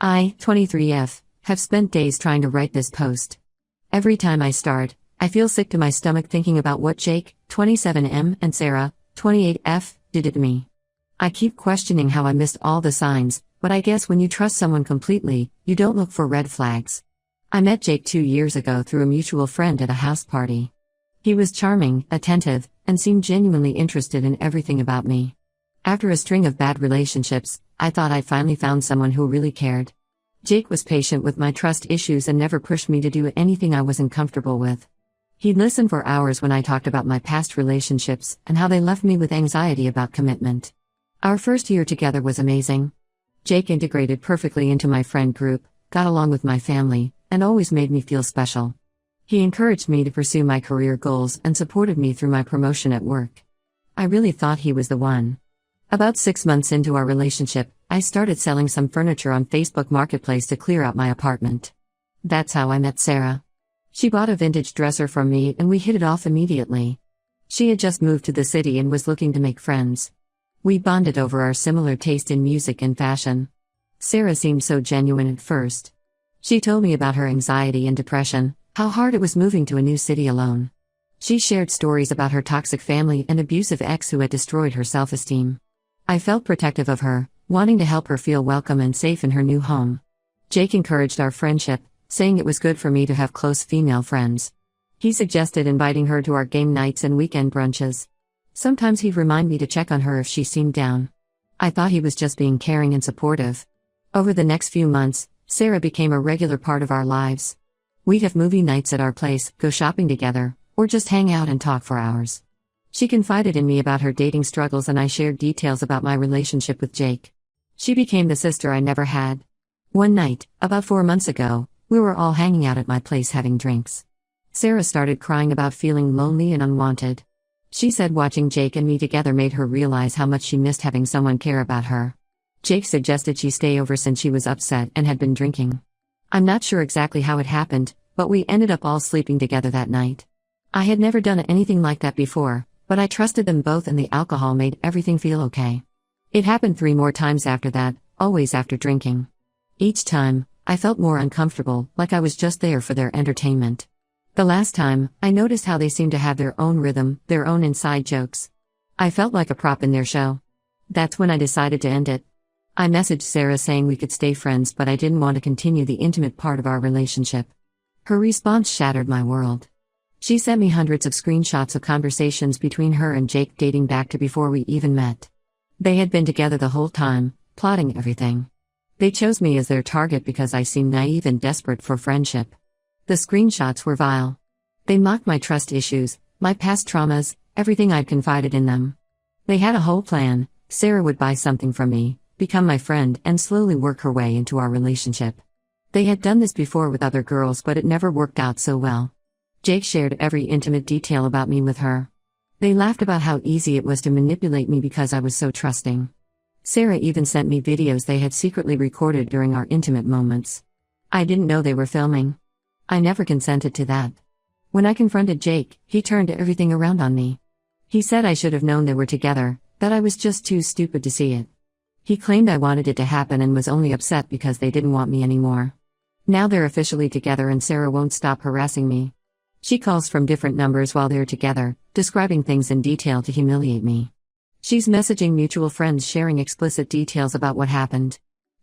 I, 23F, have spent days trying to write this post. Every time I start, I feel sick to my stomach thinking about what Jake, 27M, and Sarah, 28F, did to me. I keep questioning how I missed all the signs, but I guess when you trust someone completely, you don't look for red flags. I met Jake 2 years ago through a mutual friend at a house party. He was charming, attentive, and seemed genuinely interested in everything about me. After a string of bad relationships, I thought I'd finally found someone who really cared. Jake was patient with my trust issues and never pushed me to do anything I wasn't comfortable with. He'd listen for hours when I talked about my past relationships and how they left me with anxiety about commitment. Our first year together was amazing. Jake integrated perfectly into my friend group, got along with my family, and always made me feel special. He encouraged me to pursue my career goals and supported me through my promotion at work. I really thought he was the one. About 6 months into our relationship, I started selling some furniture on Facebook Marketplace to clear out my apartment. That's how I met Sarah. She bought a vintage dresser from me and we hit it off immediately. She had just moved to the city and was looking to make friends. We bonded over our similar taste in music and fashion. Sarah seemed so genuine at first. She told me about her anxiety and depression, how hard it was moving to a new city alone. She shared stories about her toxic family and abusive ex who had destroyed her self-esteem. I felt protective of her, wanting to help her feel welcome and safe in her new home. Jake encouraged our friendship, saying it was good for me to have close female friends. He suggested inviting her to our game nights and weekend brunches. Sometimes he'd remind me to check on her if she seemed down. I thought he was just being caring and supportive. Over the next few months, Sarah became a regular part of our lives. We'd have movie nights at our place, go shopping together, or just hang out and talk for hours. She confided in me about her dating struggles and I shared details about my relationship with Jake. She became the sister I never had. One night, about 4 months ago, we were all hanging out at my place having drinks. Sarah started crying about feeling lonely and unwanted. She said watching Jake and me together made her realize how much she missed having someone care about her. Jake suggested she stay over since she was upset and had been drinking. I'm not sure exactly how it happened, but we ended up all sleeping together that night. I had never done anything like that before, but I trusted them both and the alcohol made everything feel okay. It happened 3 more times after that, always after drinking. Each time, I felt more uncomfortable, like I was just there for their entertainment. The last time, I noticed how they seemed to have their own rhythm, their own inside jokes. I felt like a prop in their show. That's when I decided to end it. I messaged Sarah saying we could stay friends, but I didn't want to continue the intimate part of our relationship. Her response shattered my world. She sent me hundreds of screenshots of conversations between her and Jake dating back to before we even met. They had been together the whole time, plotting everything. They chose me as their target because I seemed naive and desperate for friendship. The screenshots were vile. They mocked my trust issues, my past traumas, everything I'd confided in them. They had a whole plan. Sarah would buy something from me, become my friend, and slowly work her way into our relationship. They had done this before with other girls, but it never worked out so well. Jake shared every intimate detail about me with her. They laughed about how easy it was to manipulate me because I was so trusting. Sarah even sent me videos they had secretly recorded during our intimate moments. I didn't know they were filming. I never consented to that. When I confronted Jake, he turned everything around on me. He said I should have known they were together, that I was just too stupid to see it. He claimed I wanted it to happen and was only upset because they didn't want me anymore. Now they're officially together and Sarah won't stop harassing me. She calls from different numbers while they're together, describing things in detail to humiliate me. She's messaging mutual friends sharing explicit details about what happened.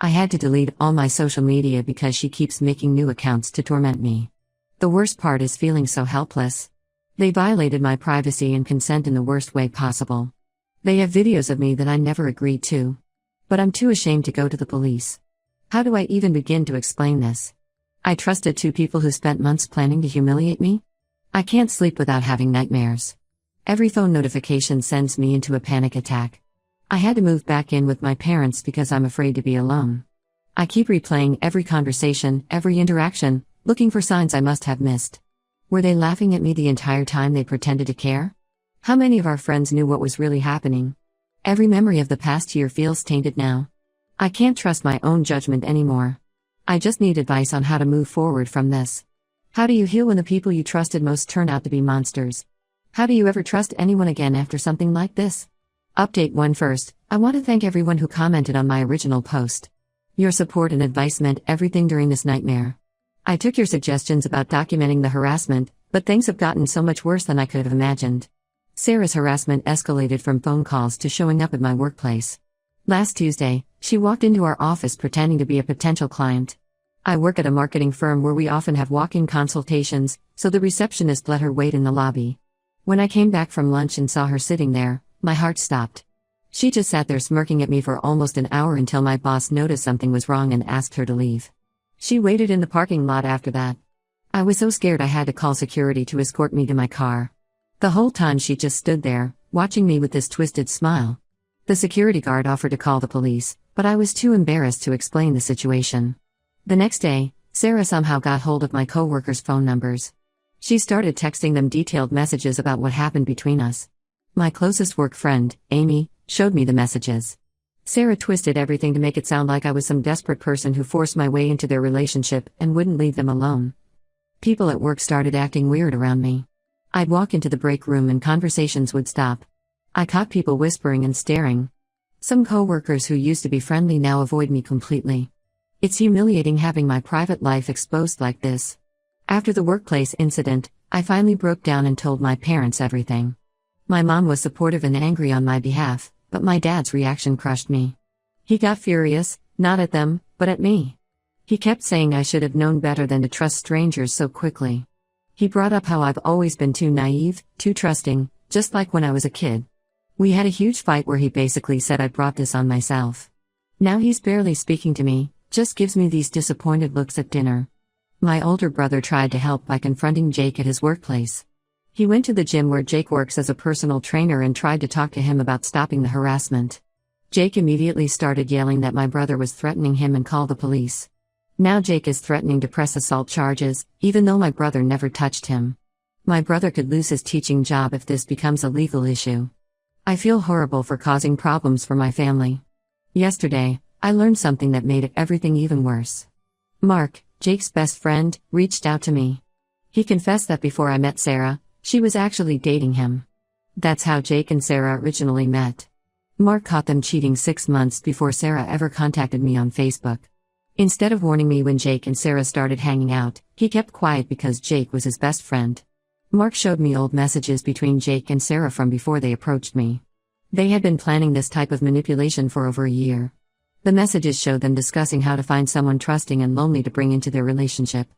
I had to delete all my social media because she keeps making new accounts to torment me. The worst part is feeling so helpless. They violated my privacy and consent in the worst way possible. They have videos of me that I never agreed to. But I'm too ashamed to go to the police. How do I even begin to explain this? I trusted 2 people who spent months planning to humiliate me? I can't sleep without having nightmares. Every phone notification sends me into a panic attack. I had to move back in with my parents because I'm afraid to be alone. I keep replaying every conversation, every interaction, looking for signs I must have missed. Were they laughing at me the entire time they pretended to care? How many of our friends knew what was really happening? Every memory of the past year feels tainted now. I can't trust my own judgment anymore. I just need advice on how to move forward from this. How do you heal when the people you trusted most turn out to be monsters? How do you ever trust anyone again after something like this? Update 1 first, I want to thank everyone who commented on my original post. Your support and advice meant everything during this nightmare. I took your suggestions about documenting the harassment, but things have gotten so much worse than I could have imagined. Sarah's harassment escalated from phone calls to showing up at my workplace. Last Tuesday, she walked into our office pretending to be a potential client. I work at a marketing firm where we often have walk-in consultations, so the receptionist let her wait in the lobby. When I came back from lunch and saw her sitting there, my heart stopped. She just sat there smirking at me for almost an hour until my boss noticed something was wrong and asked her to leave. She waited in the parking lot after that. I was so scared I had to call security to escort me to my car. The whole time she just stood there, watching me with this twisted smile. The security guard offered to call the police, but I was too embarrassed to explain the situation. The next day, Sarah somehow got hold of my coworkers' phone numbers. She started texting them detailed messages about what happened between us. My closest work friend, Amy, showed me the messages. Sarah twisted everything to make it sound like I was some desperate person who forced my way into their relationship and wouldn't leave them alone. People at work started acting weird around me. I'd walk into the break room and conversations would stop. I caught people whispering and staring. Some coworkers who used to be friendly now avoid me completely. It's humiliating having my private life exposed like this. After the workplace incident, I finally broke down and told my parents everything. My mom was supportive and angry on my behalf, but my dad's reaction crushed me. He got furious, not at them, but at me. He kept saying I should have known better than to trust strangers so quickly. He brought up how I've always been too naive, too trusting, just like when I was a kid. We had a huge fight where he basically said I brought this on myself. Now he's barely speaking to me, just gives me these disappointed looks at dinner. My older brother tried to help by confronting Jake at his workplace. He went to the gym where Jake works as a personal trainer and tried to talk to him about stopping the harassment. Jake immediately started yelling that my brother was threatening him and called the police. Now Jake is threatening to press assault charges, even though my brother never touched him. My brother could lose his teaching job if this becomes a legal issue. I feel horrible for causing problems for my family. Yesterday, I learned something that made everything even worse. Mark, Jake's best friend, reached out to me. He confessed that before I met Sarah, she was actually dating him. That's how Jake and Sarah originally met. Mark caught them cheating 6 months before Sarah ever contacted me on Facebook. Instead of warning me when Jake and Sarah started hanging out, he kept quiet because Jake was his best friend. Mark showed me old messages between Jake and Sarah from before they approached me. They had been planning this type of manipulation for over a year. The messages showed them discussing how to find someone trusting and lonely to bring into their relationship.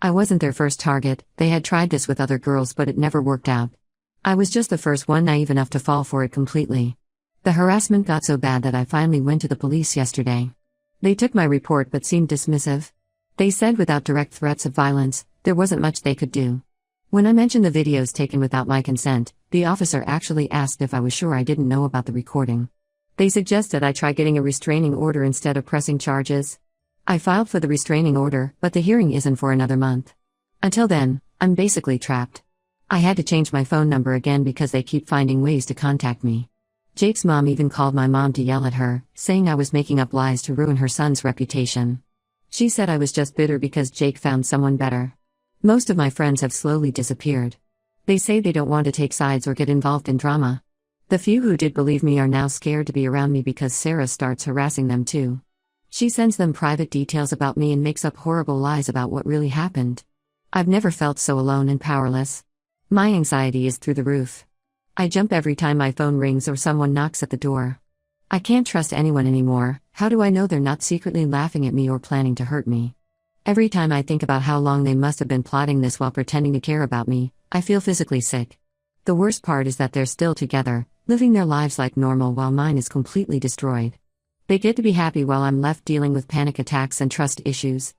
I wasn't their first target, they had tried this with other girls but it never worked out. I was just the first one naive enough to fall for it completely. The harassment got so bad that I finally went to the police yesterday. They took my report but seemed dismissive. They said without direct threats of violence, there wasn't much they could do. When I mentioned the videos taken without my consent, the officer actually asked if I was sure I didn't know about the recording. They suggested I try getting a restraining order instead of pressing charges. I filed for the restraining order, but the hearing isn't for another month. Until then, I'm basically trapped. I had to change my phone number again because they keep finding ways to contact me. Jake's mom even called my mom to yell at her, saying I was making up lies to ruin her son's reputation. She said I was just bitter because Jake found someone better. Most of my friends have slowly disappeared. They say they don't want to take sides or get involved in drama. The few who did believe me are now scared to be around me because Sarah starts harassing them too. She sends them private details about me and makes up horrible lies about what really happened. I've never felt so alone and powerless. My anxiety is through the roof. I jump every time my phone rings or someone knocks at the door. I can't trust anyone anymore. How do I know they're not secretly laughing at me or planning to hurt me? Every time I think about how long they must have been plotting this while pretending to care about me, I feel physically sick. The worst part is that they're still together, living their lives like normal while mine is completely destroyed. They get to be happy while I'm left dealing with panic attacks and trust issues.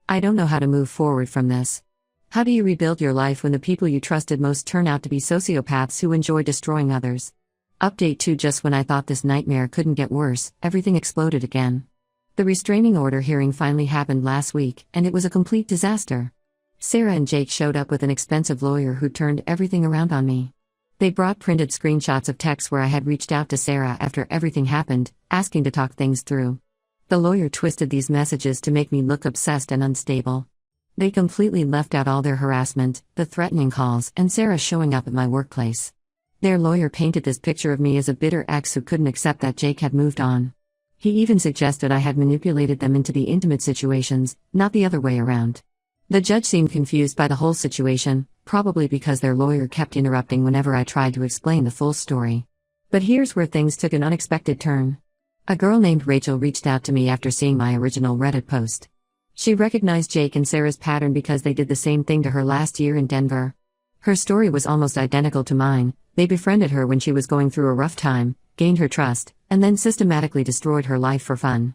I don't know how to move forward from this. How do you rebuild your life when the people you trusted most turn out to be sociopaths who enjoy destroying others? Update 2: Just when I thought this nightmare couldn't get worse, everything exploded again. The restraining order hearing finally happened last week, and it was a complete disaster. Sarah and Jake showed up with an expensive lawyer who turned everything around on me. They brought printed screenshots of texts where I had reached out to Sarah after everything happened, asking to talk things through. The lawyer twisted these messages to make me look obsessed and unstable. They completely left out all their harassment, the threatening calls, and Sarah showing up at my workplace. Their lawyer painted this picture of me as a bitter ex who couldn't accept that Jake had moved on. He even suggested I had manipulated them into the intimate situations, not the other way around. The judge seemed confused by the whole situation, probably because their lawyer kept interrupting whenever I tried to explain the full story. But here's where things took an unexpected turn. A girl named Rachel reached out to me after seeing my original Reddit post. She recognized Jake and Sarah's pattern because they did the same thing to her last year in Denver. Her story was almost identical to mine. They befriended her when she was going through a rough time, gained her trust, and then systematically destroyed her life for fun.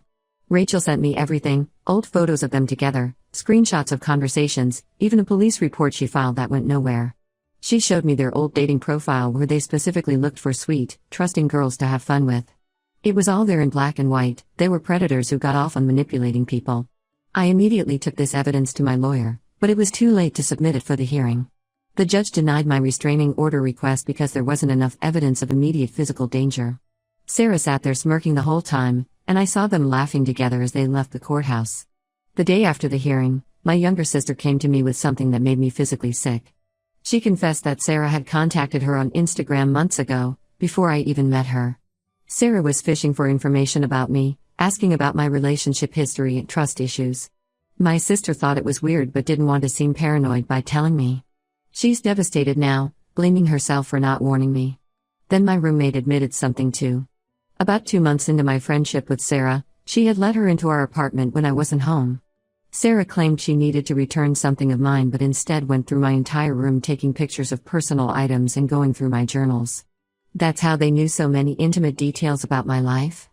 Rachel sent me everything, old photos of them together, screenshots of conversations, even a police report she filed that went nowhere. She showed me their old dating profile where they specifically looked for sweet, trusting girls to have fun with. It was all there in black and white. They were predators who got off on manipulating people. I immediately took this evidence to my lawyer, but it was too late to submit it for the hearing. The judge denied my restraining order request because there wasn't enough evidence of immediate physical danger. Sarah sat there smirking the whole time, and I saw them laughing together as they left the courthouse. The day after the hearing, my younger sister came to me with something that made me physically sick. She confessed that Sarah had contacted her on Instagram months ago, before I even met her. Sarah was fishing for information about me, asking about my relationship history and trust issues. My sister thought it was weird but didn't want to seem paranoid by telling me. She's devastated now, blaming herself for not warning me. Then my roommate admitted something too. About 2 months into my friendship with Sarah, she had let her into our apartment when I wasn't home. Sarah claimed she needed to return something of mine but instead went through my entire room taking pictures of personal items and going through my journals. That's how they knew so many intimate details about my life.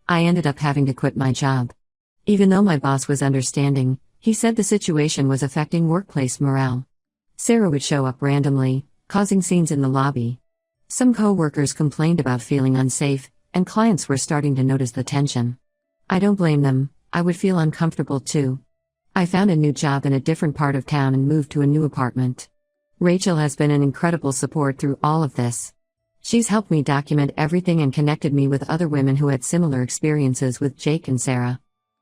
I ended up having to quit my job. Even though my boss was understanding, he said the situation was affecting workplace morale. Sarah would show up randomly, causing scenes in the lobby. Some co-workers complained about feeling unsafe, and clients were starting to notice the tension. I don't blame them. I would feel uncomfortable too. I found a new job in a different part of town and moved to a new apartment. Rachel has been an incredible support through all of this. She's helped me document everything and connected me with other women who had similar experiences with Jake and Sarah.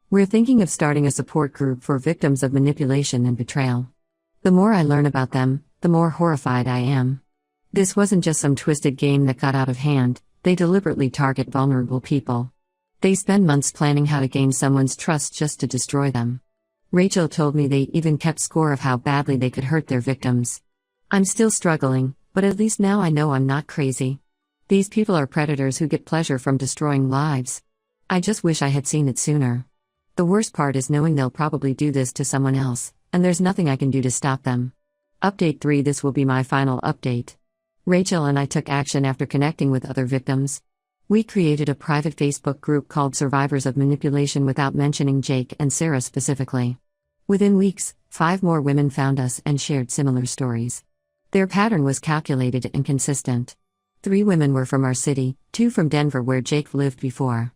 We're thinking of starting a support group for victims of manipulation and betrayal. The more I learn about them, the more horrified I am. This wasn't just some twisted game that got out of hand. They deliberately target vulnerable people. They spend months planning how to gain someone's trust just to destroy them. Rachel told me they even kept score of how badly they could hurt their victims. I'm still struggling, but at least now I know I'm not crazy. These people are predators who get pleasure from destroying lives. I just wish I had seen it sooner. The worst part is knowing they'll probably do this to someone else, and there's nothing I can do to stop them. Update 3. This will be my final update. Rachel and I took action after connecting with other victims. We created a private Facebook group called Survivors of Manipulation without mentioning Jake and Sarah specifically. Within weeks, 5 more women found us and shared similar stories. Their pattern was calculated and consistent. 3 women were from our city, 2 from Denver where Jake lived before.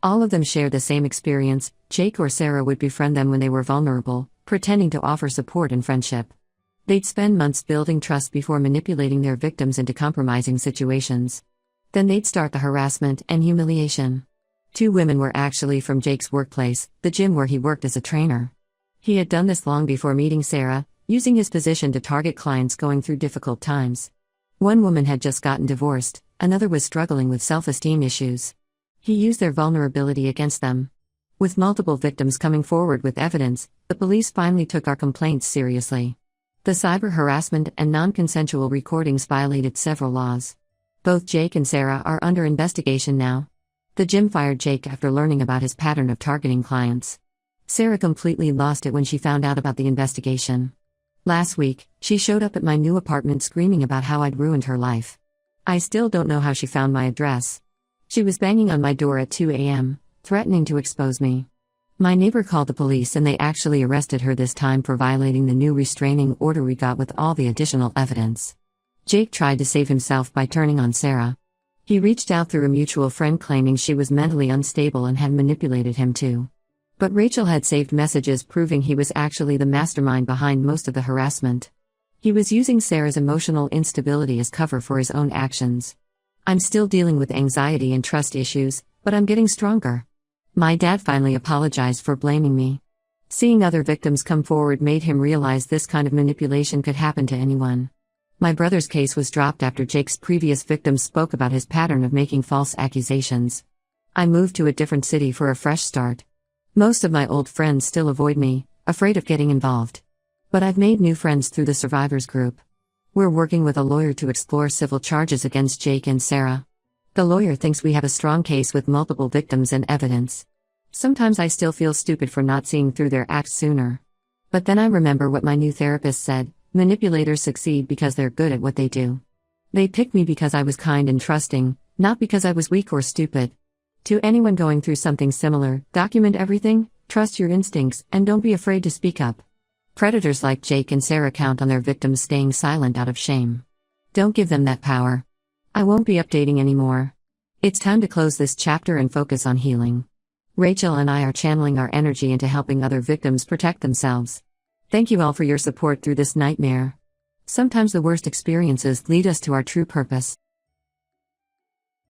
All of them shared the same experience. Jake or Sarah would befriend them when they were vulnerable, pretending to offer support and friendship. They'd spend months building trust before manipulating their victims into compromising situations. Then they'd start the harassment and humiliation. 2 women were actually from Jake's workplace, the gym where he worked as a trainer. He had done this long before meeting Sarah, using his position to target clients going through difficult times. 1 woman had just gotten divorced, another was struggling with self-esteem issues. He used their vulnerability against them. With multiple victims coming forward with evidence, the police finally took our complaints seriously. The cyber harassment and non-consensual recordings violated several laws. Both Jake and Sarah are under investigation now. The gym fired Jake after learning about his pattern of targeting clients. Sarah completely lost it when she found out about the investigation. Last week, she showed up at my new apartment screaming about how I'd ruined her life. I still don't know how she found my address. She was banging on my door at 2 a.m., threatening to expose me. My neighbor called the police and they actually arrested her this time for violating the new restraining order we got with all the additional evidence. Jake tried to save himself by turning on Sarah. He reached out through a mutual friend claiming she was mentally unstable and had manipulated him too. But Rachel had saved messages proving he was actually the mastermind behind most of the harassment. He was using Sarah's emotional instability as cover for his own actions. I'm still dealing with anxiety and trust issues, but I'm getting stronger. My dad finally apologized for blaming me. Seeing other victims come forward made him realize this kind of manipulation could happen to anyone. My brother's case was dropped after Jake's previous victims spoke about his pattern of making false accusations. I moved to a different city for a fresh start. Most of my old friends still avoid me, afraid of getting involved. But I've made new friends through the survivors group. We're working with a lawyer to explore civil charges against Jake and Sarah. The lawyer thinks we have a strong case with multiple victims and evidence. Sometimes I still feel stupid for not seeing through their acts sooner. But then I remember what my new therapist said: manipulators succeed because they're good at what they do. They picked me because I was kind and trusting, not because I was weak or stupid. To anyone going through something similar, document everything, trust your instincts, and don't be afraid to speak up. Predators like Jake and Sarah count on their victims staying silent out of shame. Don't give them that power. I won't be updating anymore. It's time to close this chapter and focus on healing. Rachel and I are channeling our energy into helping other victims protect themselves. Thank you all for your support through this nightmare. Sometimes the worst experiences lead us to our true purpose.